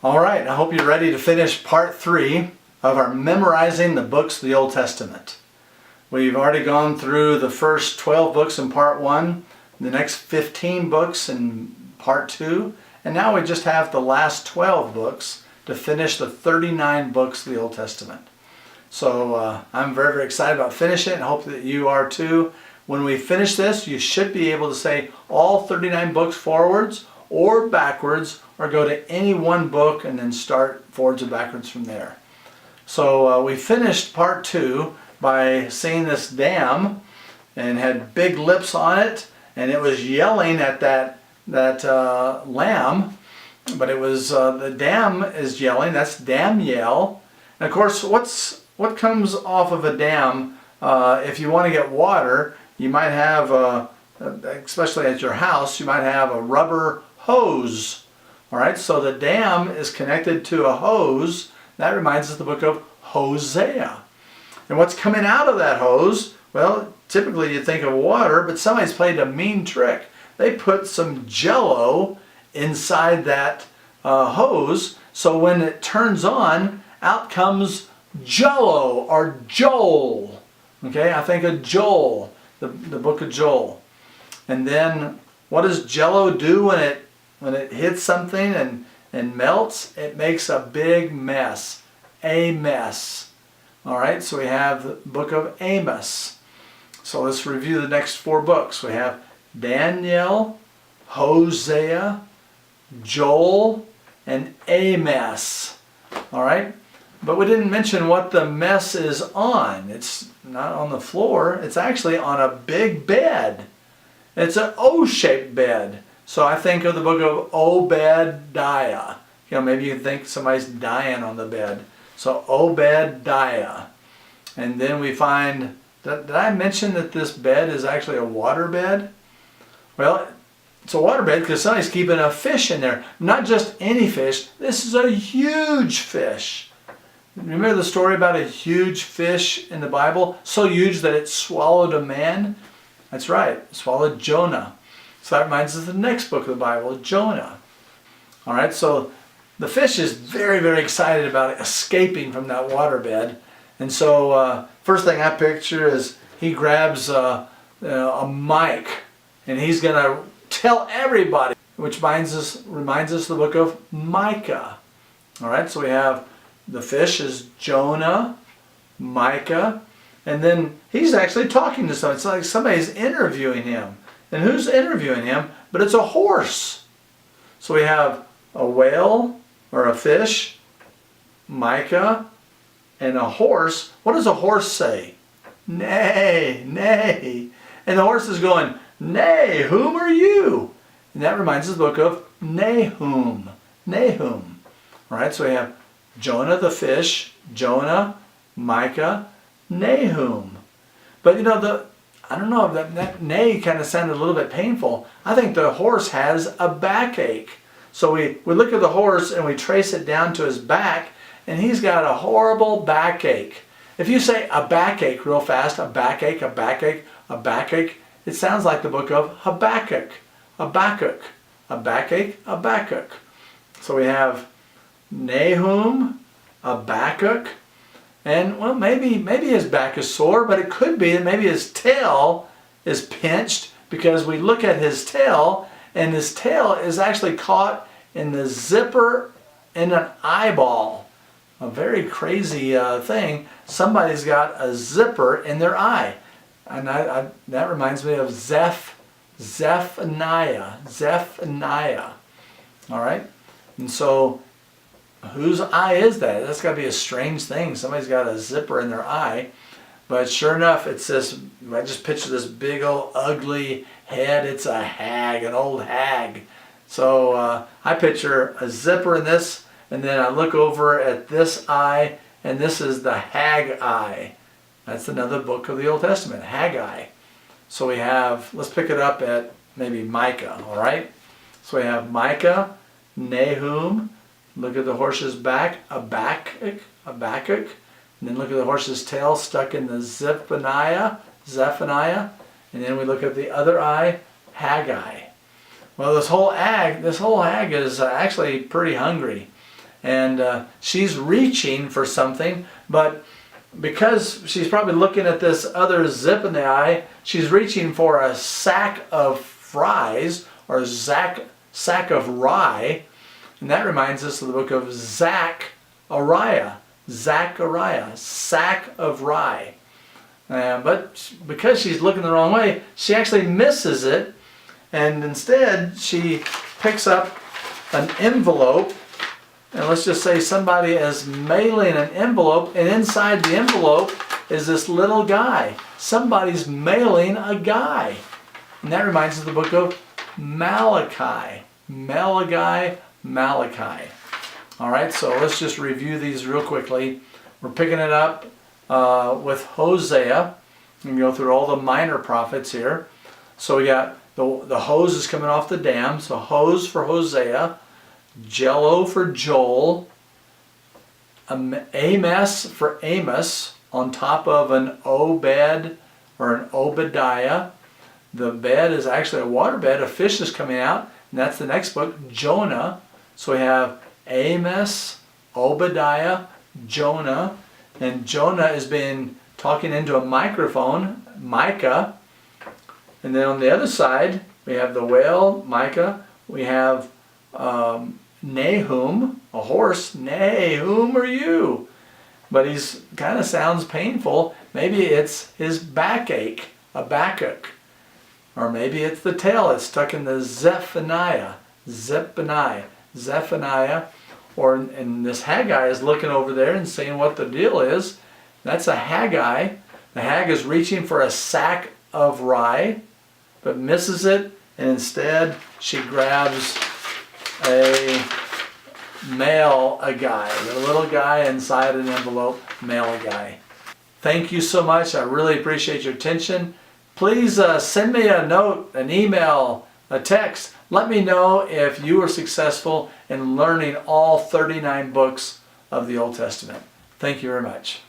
All right, I hope you're ready to finish part 3 of our memorizing the books of the Old Testament. We've already gone through the first 12 books in part 1, the next 15 books in part 2, and now we just have the last 12 books to finish the 39 books of the Old Testament. So I'm very, very excited about finishing it, and hope that you are too. When we finish this, you should be able to say all 39 books forwards or backwards, or go to any one book and then start forwards and backwards from there. So we finished part 2 by seeing this dam, and had big lips on it, and it was yelling at that lamb, but it was the dam is yelling. That's dam yell. And of course, what comes off of a dam? If you want to get water, you might have, especially at your house, you might have a rubber hose. All right, so the dam is connected to a hose. That reminds us of the book of Hosea. And what's coming out of that hose? Well, typically you think of water, but somebody's played a mean trick. They put some Jello inside that hose, so when it turns on, out comes Jello or Joel. Okay, I think of Joel, the book of Joel. And then what does Jello do when it hits something and melts? It makes a big mess. A mess. All right, so we have the book of Amos. So let's review the next 4 books. We have Daniel, Hosea, Joel, and Amos. All right, but we didn't mention what the mess is on. It's not on the floor. It's actually on a big bed. It's an O-shaped bed. So I think of the book of Obadiah. You know, maybe you think somebody's dying on the bed. So Obadiah. And then we find, did I mention that this bed is actually a water bed? Well, it's a water bed because somebody's keeping a fish in there. Not just any fish. This is a huge fish. Remember the story about a huge fish in the Bible? So huge that it swallowed a man? That's right, it swallowed Jonah. So that reminds us of the next book of the Bible, Jonah. All right, so the fish is very, very excited about escaping from that waterbed. And so first thing I picture is he grabs a mic, and he's going to tell everybody, which reminds us of the book of Micah. All right, so we have the fish is Jonah, Micah, and then he's actually talking to somebody. It's like somebody's interviewing him. And who's interviewing him? But it's a horse. So we have a whale or a fish, Micah, and a horse. What does a horse say? Nay, nay. And the horse is going, nay, whom are you? And that reminds us of the book of Nahum. Nahum. All right, so we have Jonah the fish, Jonah, Micah, Nahum. But you know, I don't know, that neigh kind of sounded a little bit painful. I think the horse has a backache. So we look at the horse and we trace it down to his back, and he's got a horrible backache. If you say a backache real fast, a backache, a backache, a backache, it sounds like the book of Habakkuk. Habakkuk. A backache, a Habakkuk. So we have Nahum, Habakkuk, and well, maybe his back is sore, but it could be that maybe his tail is pinched, because we look at his tail, and his tail is actually caught in the zipper in an eyeball. A very crazy thing. Somebody's got a zipper in their eye. And that reminds me of Zephaniah. Zephaniah. All right? And so, whose eye is that? That's got to be a strange thing. Somebody's got a zipper in their eye. But sure enough, it's this, I just picture this big old ugly head. It's a hag, an old hag. So I picture a zipper in this, and then I look over at this eye, and this is the hag eye. That's another book of the Old Testament, Haggai. So we have, let's pick it up at maybe Micah, all right? So we have Micah, Nahum, look at the horse's back, Habakkuk, and then look at the horse's tail stuck in the Zephaniah, and then we look at the other eye, Haggai. Well, this whole hag is actually pretty hungry. and she's reaching for something, but because she's probably looking at this other zip in the eye, she's reaching for a sack of fries, or sack of rye, and that reminds us of the book of Zechariah, sack of rye. But because she's looking the wrong way, she actually misses it, and instead she picks up an envelope, and let's just say somebody is mailing an envelope, and inside the envelope is this little guy. Somebody's mailing a guy. And that reminds us of the book of Malachi. Malachi. All right, so let's just review these real quickly. We're picking it up with Hosea. We can go through all the minor prophets here. So we got the hose is coming off the dam. So hose for Hosea, Jello for Joel, Amos for Amos, on top of an Obed or an Obadiah. The bed is actually a water bed. A fish is coming out, and that's the next book, Jonah. So we have Amos, Obadiah, Jonah, and Jonah is being talking into a microphone, Micah. And then on the other side, we have the whale, Micah. We have Nahum, a horse. Nay, whom are you? But he's kind of sounds painful. Maybe it's his backache, a backache. Or maybe it's the tail. It's stuck in the Zephaniah. And this Haggai is looking over there and saying what the deal is. That's a Haggai. The hag is reaching for a sack of rye, but misses it, and instead she grabs a guy, the little guy inside an envelope, mail a guy. Thank you so much. I really appreciate your attention. Please send me a note, an email, a text. Let me know if you were successful in learning all 39 books of the Old Testament. Thank you very much.